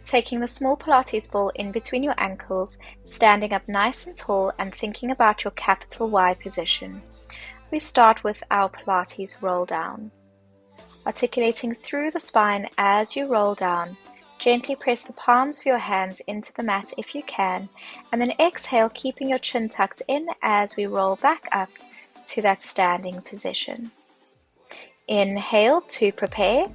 Taking the small Pilates ball in between your ankles, standing up nice and tall and thinking about your capital Y position. We start with our Pilates roll down. Articulating through the spine as you roll down, gently press the palms of your hands into the mat if you can, and then exhale, keeping your chin tucked in as we roll back up to that standing position. Inhale to prepare.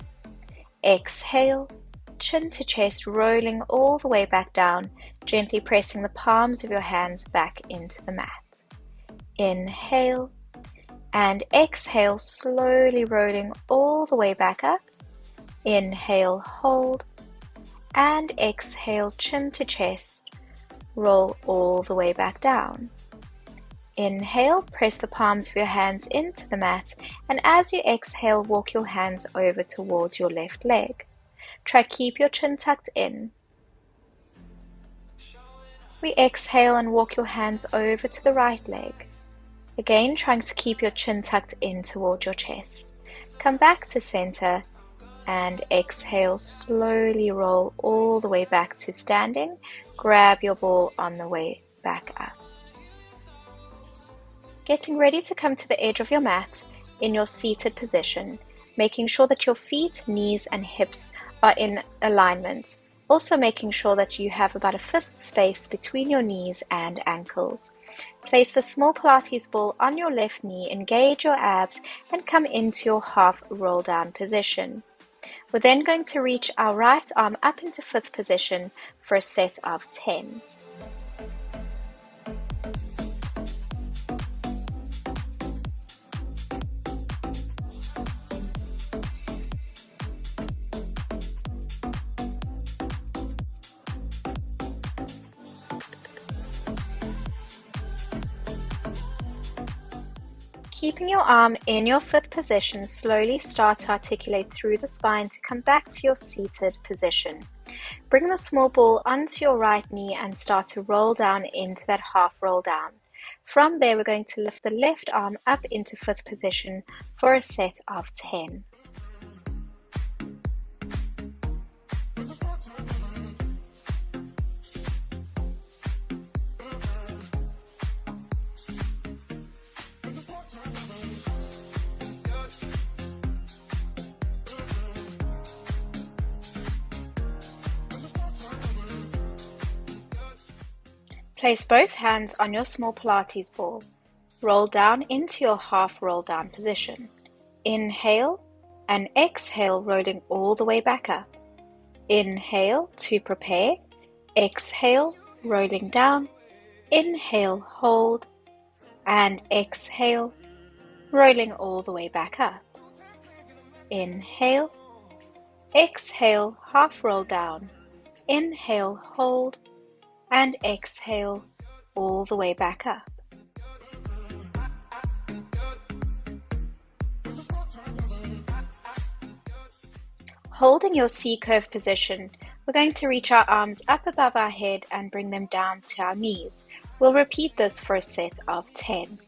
Exhale, chin to chest, rolling all the way back down, gently pressing the palms of your hands back into the mat. Inhale and exhale, slowly rolling all the way back up. Inhale, hold, and exhale, chin to chest, roll all the way back down. Inhale, press the palms of your hands into the mat, and as you exhale, walk your hands over towards your left leg. Try keep your chin tucked in. We exhale and walk your hands over to the right leg. Again, trying to keep your chin tucked in towards your chest. Come back to center and exhale, slowly roll all the way back to standing. Grab your ball on the way back up. Getting ready to come to the edge of your mat in your seated position, making sure that your feet, knees and hips are in alignment. Also making sure that you have about a fist space between your knees and ankles. Place the small Pilates ball on your left knee, engage your abs and come into your half roll down position. We're then going to reach our right arm up into fifth position for a set of 10. Keeping your arm in your fifth position, slowly start to articulate through the spine to come back to your seated position. Bring the small ball onto your right knee and start to roll down into that half roll down. From there, we're going to lift the left arm up into fifth position for a set of 10. Place both hands on your small Pilates ball. Roll down into your half roll down position. Inhale and exhale, rolling all the way back up. Inhale to prepare. Exhale, rolling down. Inhale, hold. And exhale, rolling all the way back up. Inhale. Exhale, half roll down. Inhale, hold. And exhale all the way back up. Holding your C-curve position, we're going to reach our arms up above our head and bring them down to our knees. We'll repeat this for a set of 10.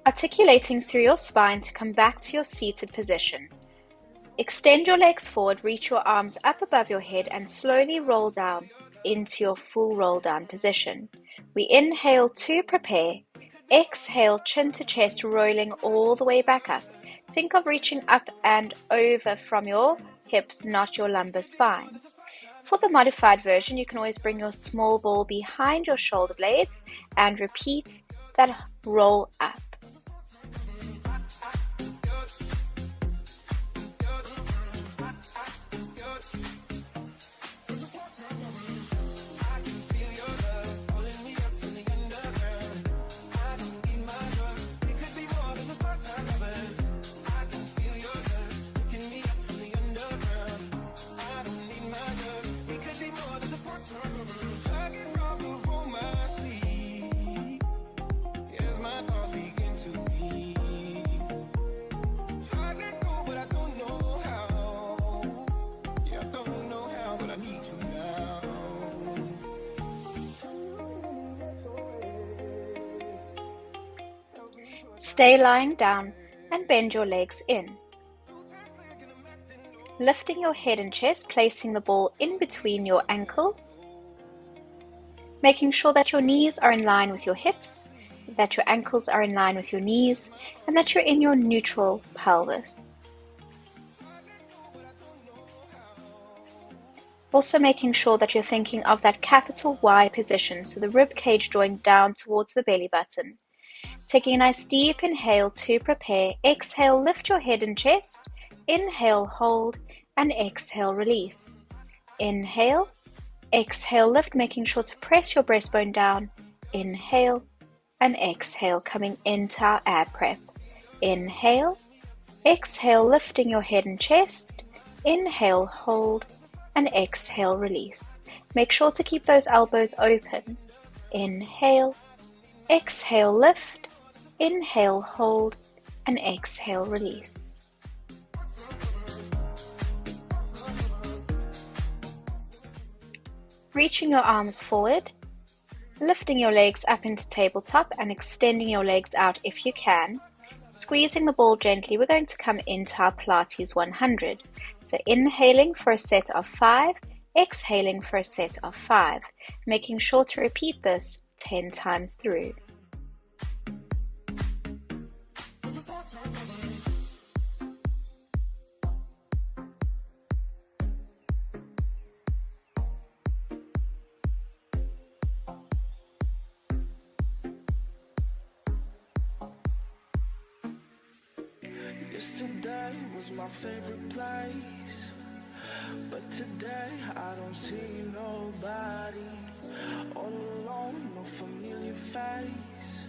Articulating through your spine to come back to your seated position. Extend your legs forward, reach your arms up above your head and slowly roll down into your full roll down position. We inhale to prepare. Exhale, chin to chest, rolling all the way back up. Think of reaching up and over from your hips, not your lumbar spine. For the modified version, you can always bring your small ball behind your shoulder blades and repeat that roll up. I get wrong before my sleep. Yes, my thoughts begin Stay lying down and bend your legs in. Lifting your head and chest, placing the ball in between your ankles. Making sure that your knees are in line with your hips, that your ankles are in line with your knees, and that you're in your neutral pelvis. Also making sure that you're thinking of that capital Y position, so the rib cage drawing down towards the belly button. Taking a nice deep inhale to prepare. Exhale, lift your head and chest. Inhale, hold, and exhale, release. Inhale, exhale, lift, making sure to press your breastbone down. Inhale and exhale, coming into our ab prep. Inhale, exhale, lifting your head and chest. Inhale, hold, and exhale, release. Make sure to keep those elbows open. Inhale, exhale, lift. Inhale, hold, and exhale, release. Reaching your arms forward, lifting your legs up into tabletop and extending your legs out if you can. Squeezing the ball gently, we're going to come into our Pilates 100. So inhaling for a set of 5, exhaling for a set of 5, making sure to repeat this 10 times through. Yesterday was my favorite place, but today I don't see nobody. All alone, no familiar face.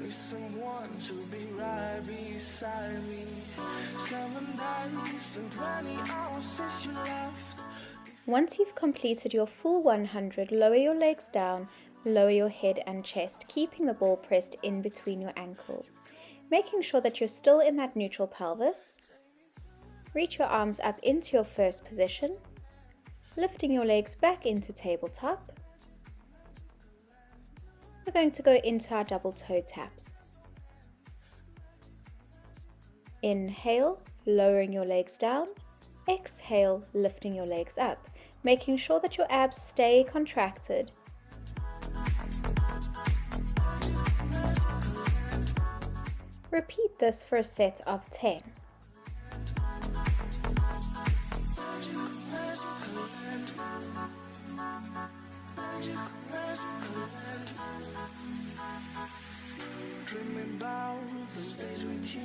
Need someone to be right beside me. 7 days and 20 hours since you left. Once you've completed your full 100, lower your legs down, lower your head and chest, keeping the ball pressed in between your ankles. Making sure that you're still in that neutral pelvis. Reach your arms up into your first position, lifting your legs back into tabletop. We're going to go into our double toe taps. Inhale, lowering your legs down. Exhale, lifting your legs up, making sure that your abs stay contracted. Repeat this for a set of 10. Dreaming about those days with you.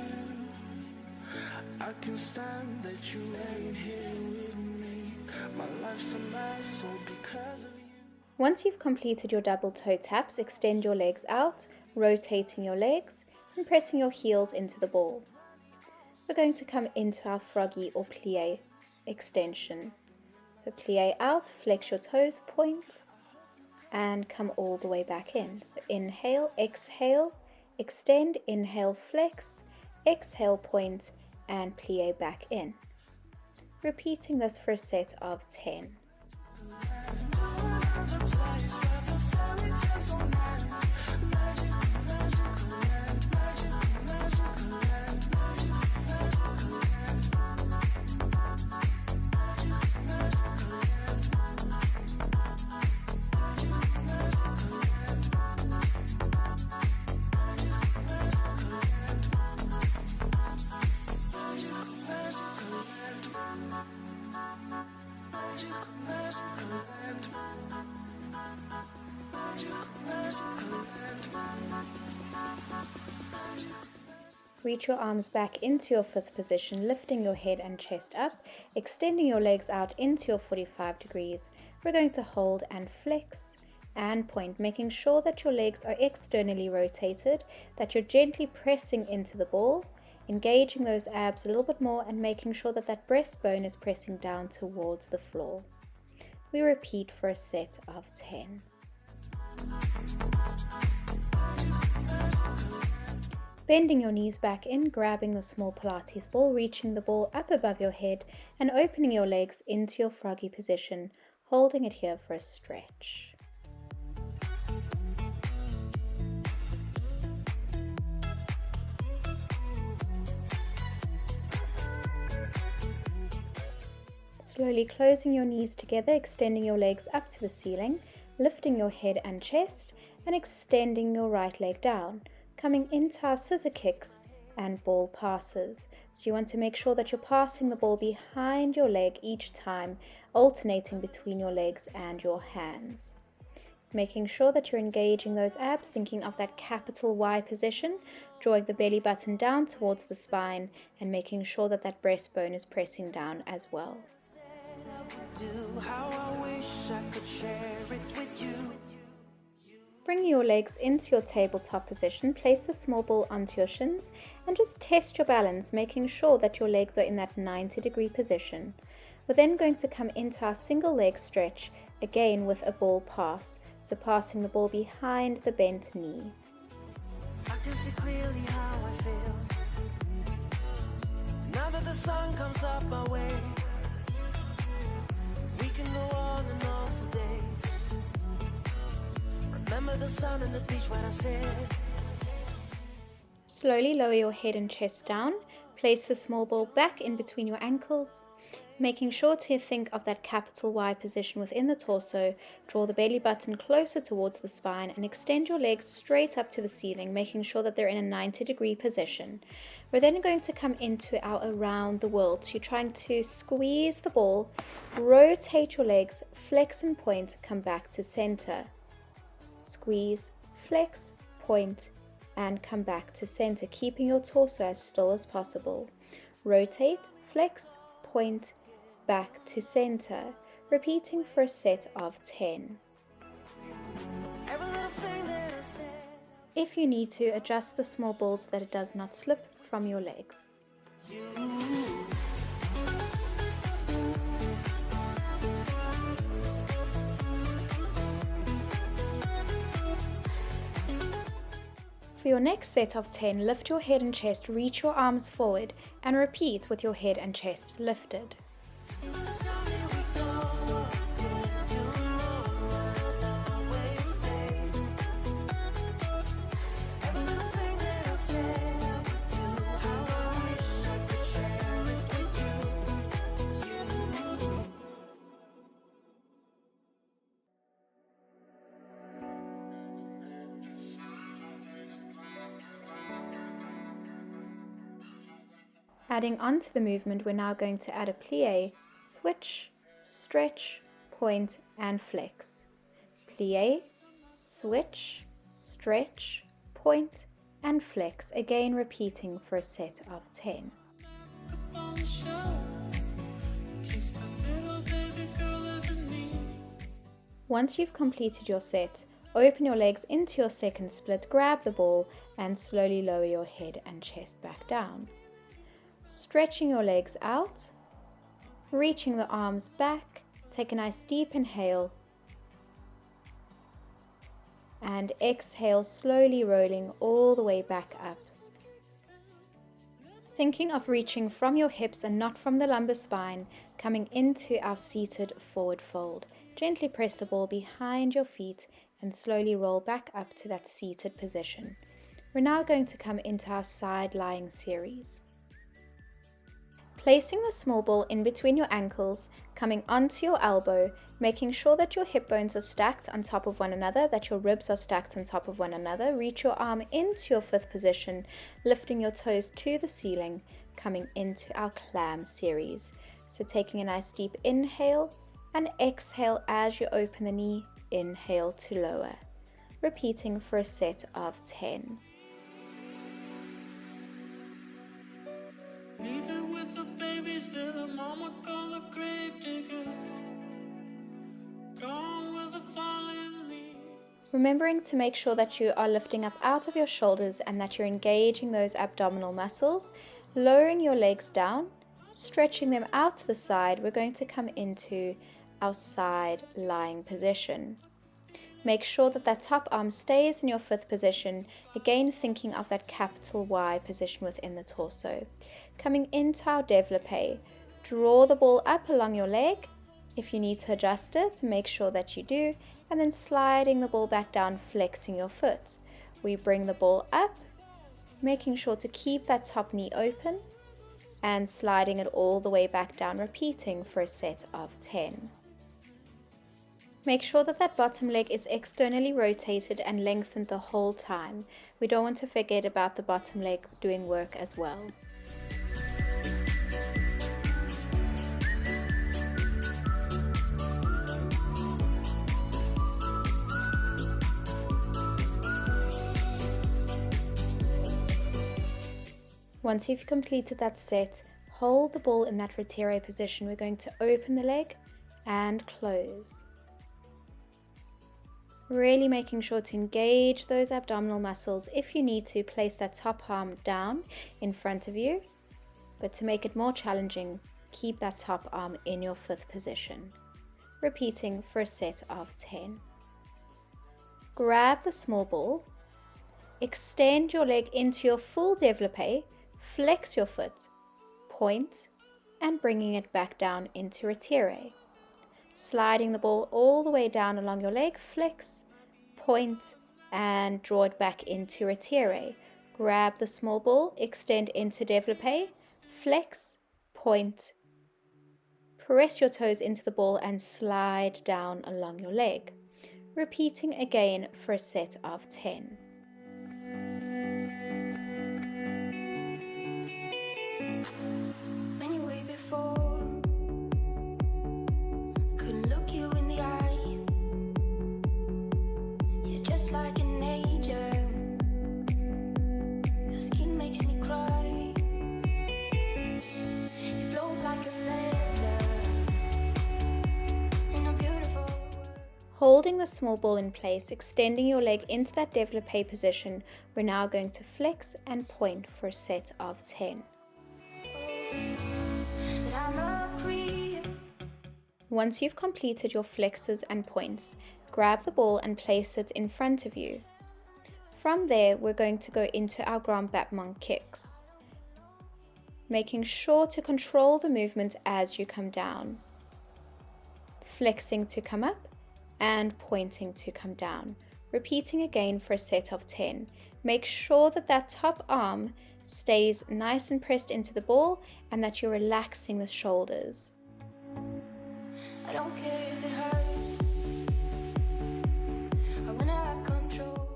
I can stand that you ain't here with me. My life's a mess, all because of you. Once you've completed your double toe taps, extend your legs out, rotating your legs and pressing your heels into the ball. We're going to come into our froggy or plie extension. So plie out, flex your toes, point, and come all the way back in. So inhale, exhale, extend, inhale, flex, exhale, point, and plie back in. Repeating this for a set of 10. Reach your arms back into your fifth position, lifting your head and chest up, extending your legs out into your 45 degrees. We're going to hold and flex and point, making sure that your legs are externally rotated, that you're gently pressing into the ball, engaging those abs a little bit more and making sure that that breastbone is pressing down towards the floor. We repeat for a set of 10. Bending your knees back in, grabbing the small Pilates ball, reaching the ball up above your head and opening your legs into your froggy position, holding it here for a stretch. Slowly closing your knees together, extending your legs up to the ceiling, lifting your head and chest, and extending your right leg down, coming into our scissor kicks and ball passes. So you want to make sure that you're passing the ball behind your leg each time, alternating between your legs and your hands. Making sure that you're engaging those abs, thinking of that capital Y position, drawing the belly button down towards the spine and making sure that that breastbone is pressing down as well. Bring your legs into your tabletop position, place the small ball onto your shins and just test your balance, making sure that your legs are in that 90-degree position. We're then going to come into our single leg stretch, again with a ball pass, so passing the ball behind the bent knee. I can see clearly how I feel. Now that the sun comes up my way, we can go on and on for days. Remember the sun and the beach when I said. Slowly lower your head and chest down, place the small ball back in between your ankles, making sure to think of that capital Y position within the torso. Draw the belly button closer towards the spine and extend your legs straight up to the ceiling, making sure that they're in a 90-degree position. We're then going to come into our around the world. So you're trying to squeeze the ball, rotate your legs, flex and point, come back to center. Squeeze, flex, point, and come back to center, keeping your torso as still as possible. Rotate, flex, point, back to center, repeating for a set of 10. If you need to, adjust the small ball so that it does not slip from your legs. For your next set of 10, lift your head and chest, reach your arms forward, and repeat with your head and chest lifted. Adding on to the movement, we're now going to add a plie, switch, stretch, point, and flex. Plie, switch, stretch, point, and flex, again repeating for a set of 10. Once you've completed your set, open your legs into your second split, grab the ball, and slowly lower your head and chest back down. Stretching your legs out, reaching the arms back, take a nice deep inhale, and exhale, slowly rolling all the way back up. Thinking of reaching from your hips and not from the lumbar spine, coming into our seated forward fold. Gently press the ball behind your feet and slowly roll back up to that seated position. We're now going to come into our side lying series. Placing the small ball in between your ankles, coming onto your elbow, making sure that your hip bones are stacked on top of one another, that your ribs are stacked on top of one another. Reach your arm into your fifth position, lifting your toes to the ceiling, coming into our clam series. So taking a nice deep inhale and exhale as you open the knee, inhale to lower. Repeating for a set of 10. Leaving with the babysitter, mama call a grave digger. Gone with the falling leaves. Remembering to make sure that you are lifting up out of your shoulders and that you're engaging those abdominal muscles, lowering your legs down, stretching them out to the side. We're going to come into our side lying position. Make sure that that top arm stays in your fifth position, again thinking of that capital Y position within the torso. Coming into our développé, draw the ball up along your leg. If you need to adjust it, make sure that you do, and then sliding the ball back down, flexing your foot. We bring the ball up, making sure to keep that top knee open, and sliding it all the way back down, repeating for a set of 10. Make sure that that bottom leg is externally rotated and lengthened the whole time. We don't want to forget about the bottom leg doing work as well. Once you've completed that set, hold the ball in that retire position. We're going to open the leg and close. Really making sure to engage those abdominal muscles. If you need to, place that top arm down in front of you, but to make it more challenging, keep that top arm in your 5th position. Repeating for a set of 10. Grab the small ball, extend your leg into your full développé, flex your foot, point, and bringing it back down into retire. Sliding the ball all the way down along your leg, flex, point, and draw it back into retire. Grab the small ball, extend into développé, flex, point, press your toes into the ball and slide down along your leg. Repeating again for a set of 10. Holding the small ball in place, extending your leg into that développé position, we're now going to flex and point for a set of 10. Once you've completed your flexes and points, grab the ball and place it in front of you. From there, we're going to go into our grand battement kicks, making sure to control the movement as you come down, flexing to come up and pointing to come down. Repeating again for a set of 10. Make sure that that top arm stays nice and pressed into the ball and that you're relaxing the shoulders. I don't care if it hurts. I wanna have control.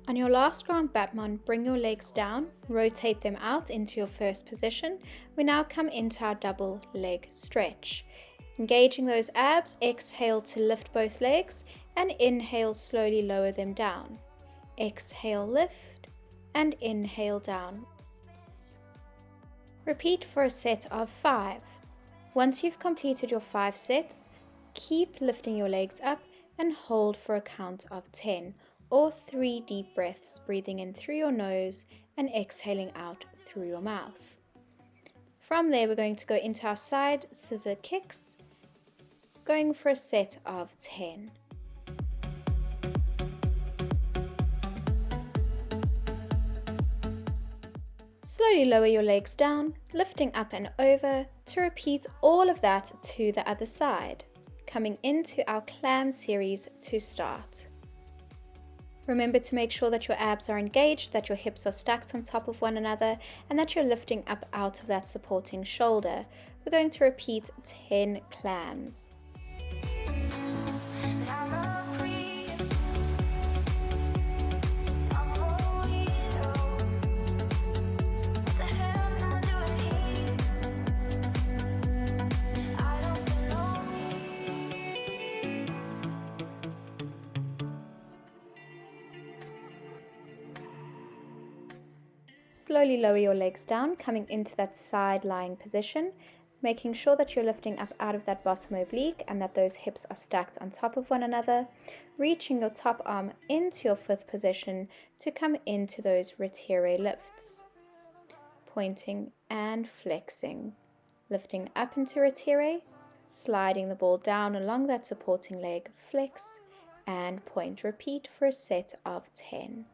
On your last grand battement, bring your legs down, rotate them out into your first position. We now come into our double leg stretch. Engaging those abs, exhale to lift both legs and inhale, slowly lower them down. Exhale, lift and inhale down. Repeat for a set of 5. Once you've completed your 5 sets, keep lifting your legs up and hold for a count of 10 or 3 deep breaths, breathing in through your nose and exhaling out through your mouth. From there, we're going to go into our side scissor kicks, going for a set of 10. Slowly lower your legs down, lifting up and over to repeat all of that to the other side, coming into our clam series to start. Remember to make sure that your abs are engaged, that your hips are stacked on top of one another, and that you're lifting up out of that supporting shoulder. We're going to repeat 10 clams. Slowly lower your legs down, coming into that side lying position, making sure that you're lifting up out of that bottom oblique and that those hips are stacked on top of one another, reaching your top arm into your 5th position to come into those retire lifts. Pointing and flexing, lifting up into retire, sliding the ball down along that supporting leg, flex and point. Repeat for a set of 10.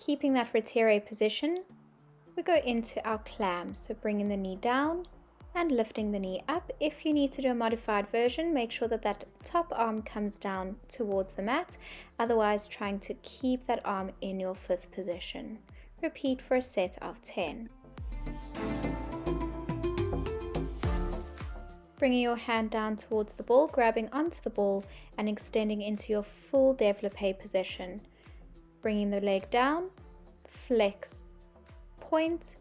Keeping that retiré position, we go into our clam, so bringing the knee down and lifting the knee up. If you need to do a modified version, make sure that that top arm comes down towards the mat, otherwise trying to keep that arm in your fifth position. Repeat for a set of 10. Bringing your hand down towards the ball, grabbing onto the ball and extending into your full développé position. Bringing the leg down, flex, point,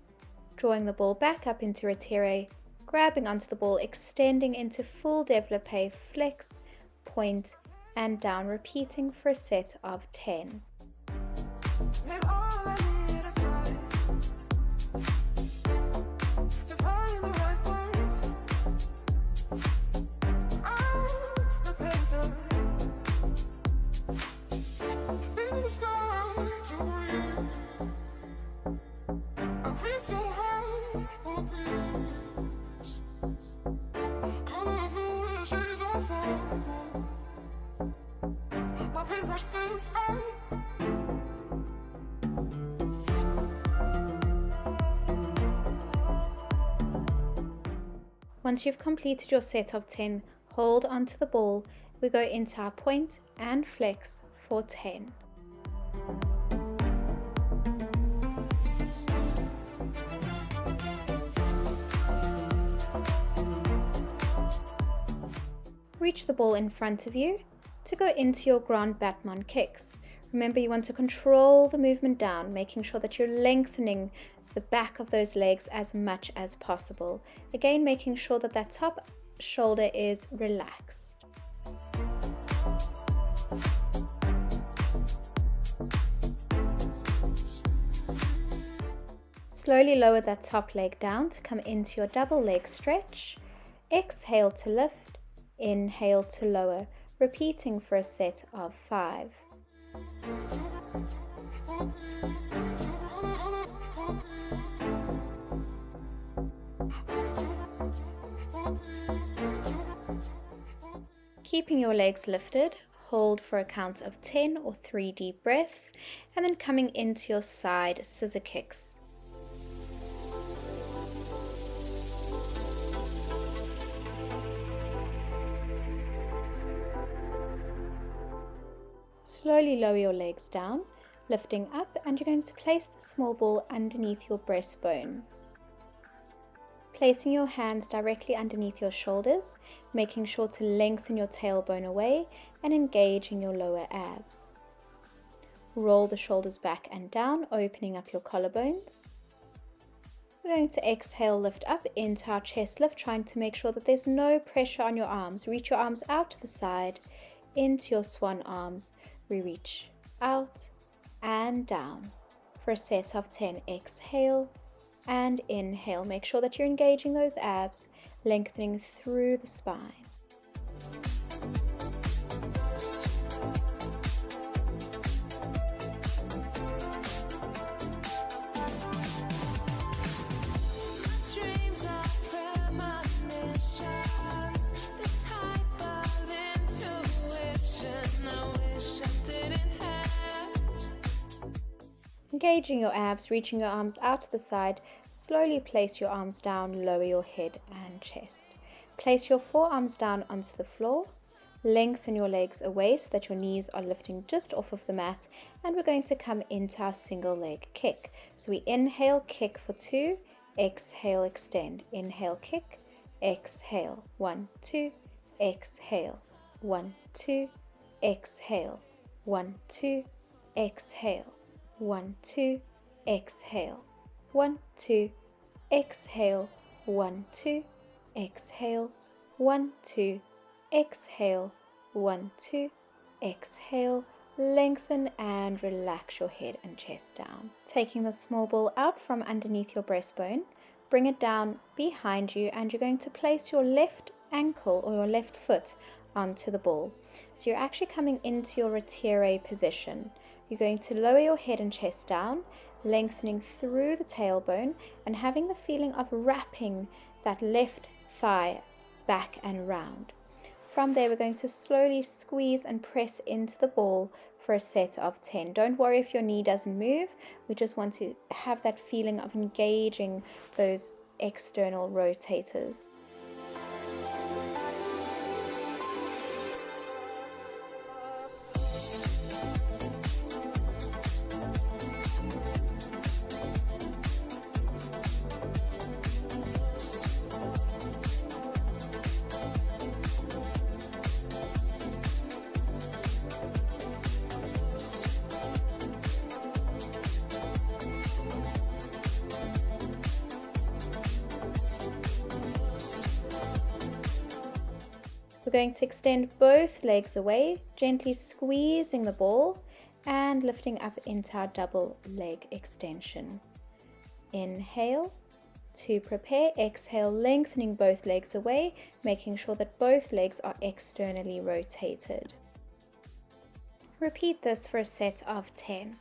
drawing the ball back up into retiré, grabbing onto the ball, extending into full développé, flex, point, and down, repeating for a set of 10. Once you've completed your set of 10, hold onto the ball. We go into our point and flex for 10. Reach the ball in front of you to go into your grand battement kicks. Remember, you want to control the movement down, making sure that you're lengthening the back of those legs as much as possible. Again, making sure that that top shoulder is relaxed. Slowly lower that top leg down to come into your double leg stretch. Exhale to lift, inhale to lower, repeating for a set of 5. Keeping your legs lifted, hold for a count of 10 or 3 deep breaths, and then coming into your side scissor kicks. Slowly lower your legs down, lifting up, and you're going to place the small ball underneath your breastbone. Placing your hands directly underneath your shoulders, making sure to lengthen your tailbone away and engaging your lower abs. Roll the shoulders back and down, opening up your collarbones. We're going to exhale, lift up into our chest lift, trying to make sure that there's no pressure on your arms. Reach your arms out to the side, into your swan arms. We reach out and down. For a set of 10, exhale and inhale. Make sure that you're engaging those abs, lengthening through the spine. Engaging your abs, reaching your arms out to the side, slowly place your arms down, lower your head and chest. Place your forearms down onto the floor, lengthen your legs away so that your knees are lifting just off of the mat, and we're going to come into our single leg kick. So we inhale, kick for 2, exhale, extend. Inhale, kick, exhale, 1, 2, exhale, 1, 2, exhale, 1, 2, exhale. 1, 2, exhale, 1, 2, exhale, 1, 2, exhale, 1, 2, exhale, 1, 2, exhale, lengthen and relax your head and chest down. Taking the small ball out from underneath your breastbone, bring it down behind you, and you're going to place your left ankle or your left foot onto the ball. So you're actually coming into your retiré position. You're going to lower your head and chest down, lengthening through the tailbone and having the feeling of wrapping that left thigh back and round. From there, we're going to slowly squeeze and press into the ball for a set of 10. Don't worry if your knee doesn't move. We just want to have that feeling of engaging those external rotators. We're going to extend both legs away, gently squeezing the ball and lifting up into our double leg extension. Inhale to prepare, exhale, lengthening both legs away, making sure that both legs are externally rotated. Repeat this for a set of 10.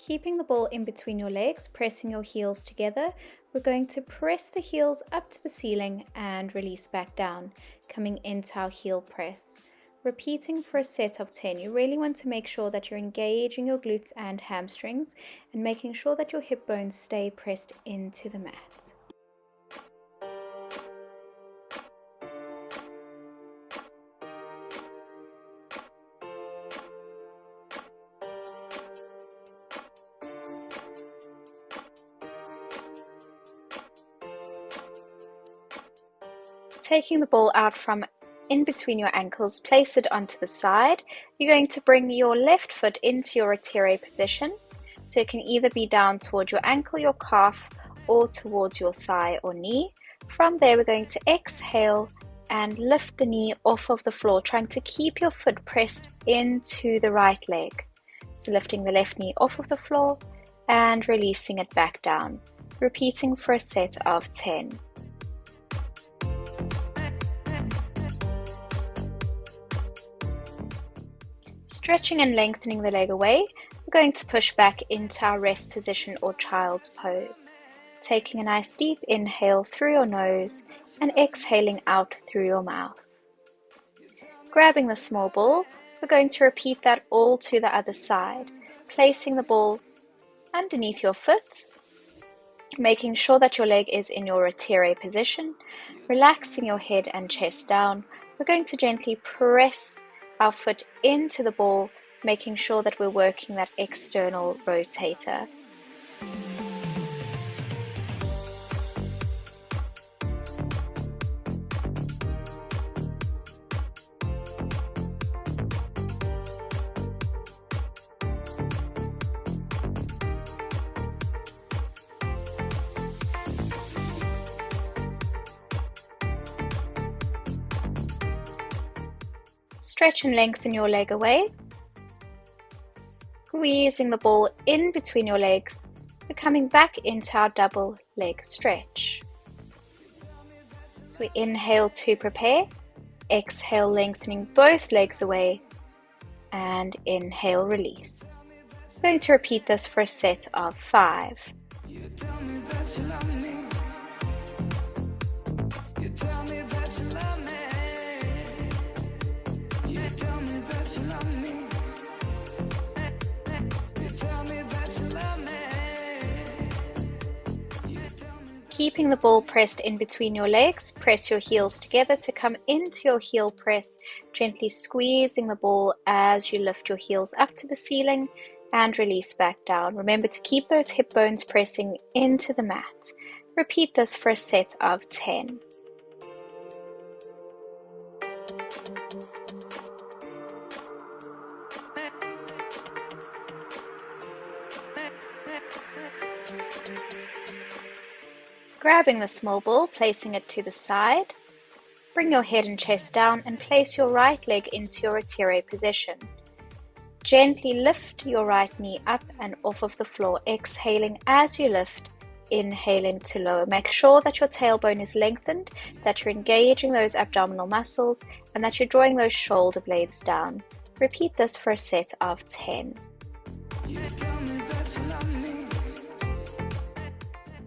Keeping the ball in between your legs, pressing your heels together, we're going to press the heels up to the ceiling and release back down, coming into our heel press. Repeating for a set of 10. You really want to make sure that you're engaging your glutes and hamstrings and making sure that your hip bones stay pressed into the mat. Taking the ball out from in between your ankles, place it onto the side. You're going to bring your left foot into your retire position. So it can either be down towards your ankle, your calf, or towards your thigh or knee. From there, we're going to exhale and lift the knee off of the floor, trying to keep your foot pressed into the right leg. So lifting the left knee off of the floor and releasing it back down. Repeating for a set of 10. Stretching and lengthening the leg away, we're going to push back into our rest position or child's pose. Taking a nice deep inhale through your nose and exhaling out through your mouth. Grabbing the small ball, we're going to repeat that all to the other side, placing the ball underneath your foot, making sure that your leg is in your retire position, relaxing your head and chest down. We're going to gently press our foot into the ball, making sure that we're working that external rotator. Stretch and lengthen your leg away, squeezing the ball in between your legs. We're coming back into our double leg stretch. So we inhale to prepare, exhale lengthening both legs away, and inhale release. I'm going to repeat this for a set of 5. Keeping the ball pressed in between your legs, press your heels together to come into your heel press, gently squeezing the ball as you lift your heels up to the ceiling and release back down. Remember to keep those hip bones pressing into the mat. Repeat this for a set of 10. Grabbing the small ball, placing it to the side. Bring your head and chest down and place your right leg into your retire position. Gently lift your right knee up and off of the floor, exhaling as you lift inhaling to lower. Make sure that your tailbone is lengthened, that you're engaging those abdominal muscles, and that you're drawing those shoulder blades down. Repeat this for a set of 10.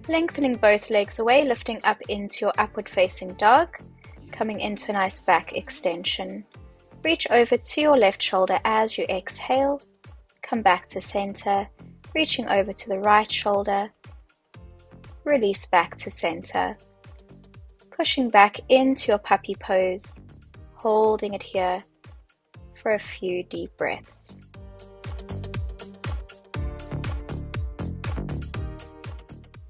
Lengthening both legs away, lifting up into your upward facing dog, coming into a nice back extension. Reach over to your left shoulder as you exhale, come back to center, reaching over to the right shoulder, release back to center. Pushing back into your puppy pose, holding it here for a few deep breaths.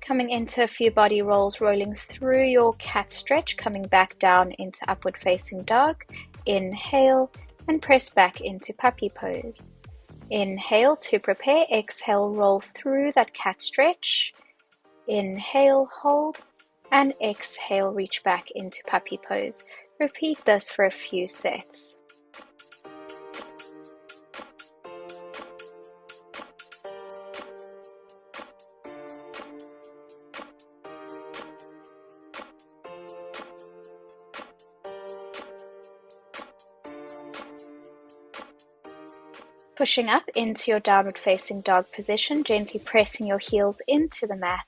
Coming into a few body rolls, rolling through your cat stretch, coming back down into upward facing dog. Inhale and press back into puppy pose. Inhale to prepare, exhale, roll through that cat stretch. Inhale, hold, and exhale, reach back into puppy pose. Repeat this for a few sets. Pushing up into your downward facing dog position, gently pressing your heels into the mat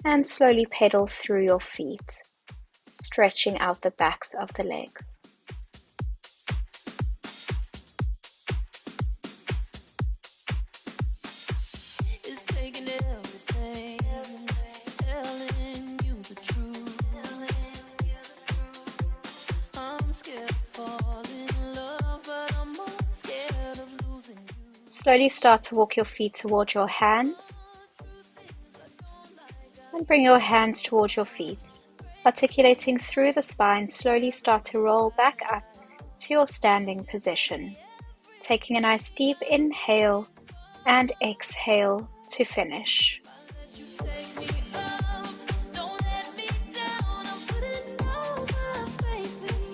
and slowly pedal through your feet, stretching out the backs of the legs. Slowly start to walk your feet towards your hands and bring your hands towards your feet. Articulating through the spine, slowly start to roll back up to your standing position. Taking a nice deep inhale and exhale to finish.